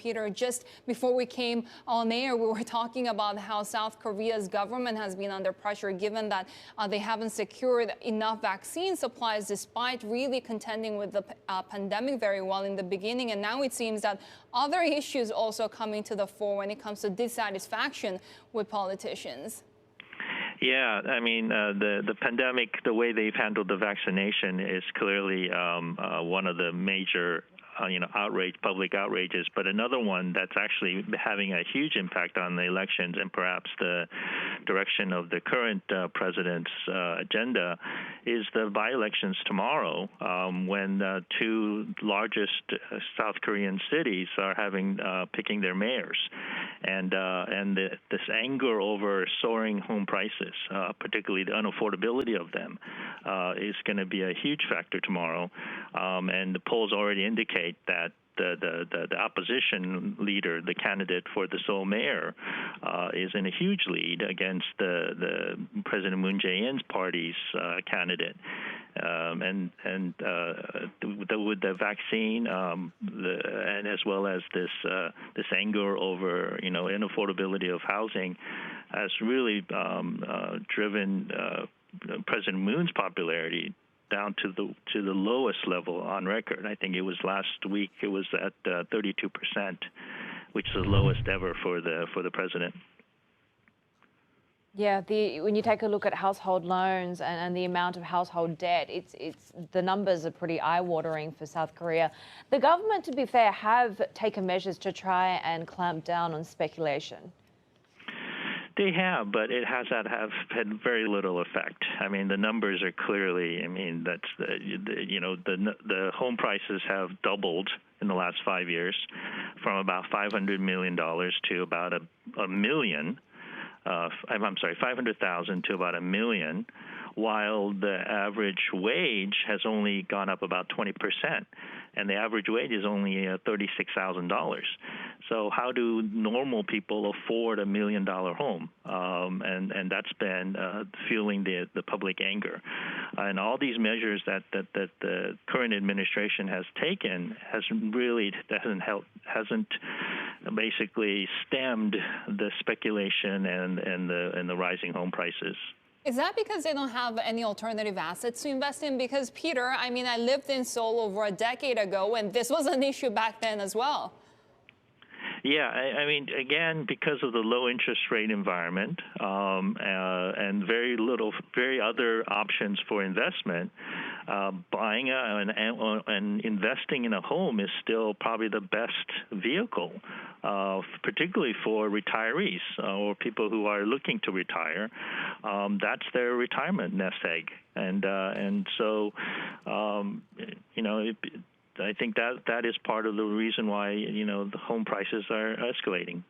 Peter, just before we came on air, we were talking about how South Korea's government has been under pressure given that they haven't secured enough vaccine supplies despite really contending with the pandemic very well in the beginning. And now it seems that other issues also coming to the fore when it comes to dissatisfaction with politicians. Yeah, I mean, the pandemic, the way they've handled the vaccination is clearly one of the major public outrages, but another one that's actually having a huge impact on the elections and perhaps the direction of the current president's agenda is the by-elections tomorrow, when the two largest South Korean cities are picking their mayors, and this anger over soaring home prices, particularly the unaffordability of them, is going to be a huge factor tomorrow, and the polls already indicate that the opposition leader, the candidate for the Seoul mayor, is in a huge lead against the President Moon Jae-in's party's candidate. And with the vaccine, and as well as this anger over inaffordability of housing, has really driven President Moon's popularity down to the lowest level on record. I think it was last week. It was at 32%, which is the lowest ever for the president. Yeah, when you take a look at household loans and the amount of household debt, the numbers are pretty eye-watering for South Korea. The government, to be fair, have taken measures to try and clamp down on speculation. They have, but it has had very little effect. I mean, the numbers are clearly. I mean, that's the home prices have doubled in the last 5 years, from about $500 million to about a million. I'm sorry, 500,000 to about 1 million, while the average wage has only gone up about 20%, and the average wage is only $36,000. So how do normal people afford $1 million home? And that's been fueling the public anger. And all these measures that the current administration has taken hasn't basically stemmed the speculation and the rising home prices. Is that because they don't have any alternative assets to invest in? Because, Peter, I mean, I lived in Seoul over a decade ago, and this was an issue back then as well. Yeah, I mean, again, because of the low interest rate environment and very other options for investment, buying and investing in a home is still probably the best vehicle, particularly for retirees or people who are looking to retire. That's their retirement nest egg, and so I think that is part of the reason why the home prices are escalating.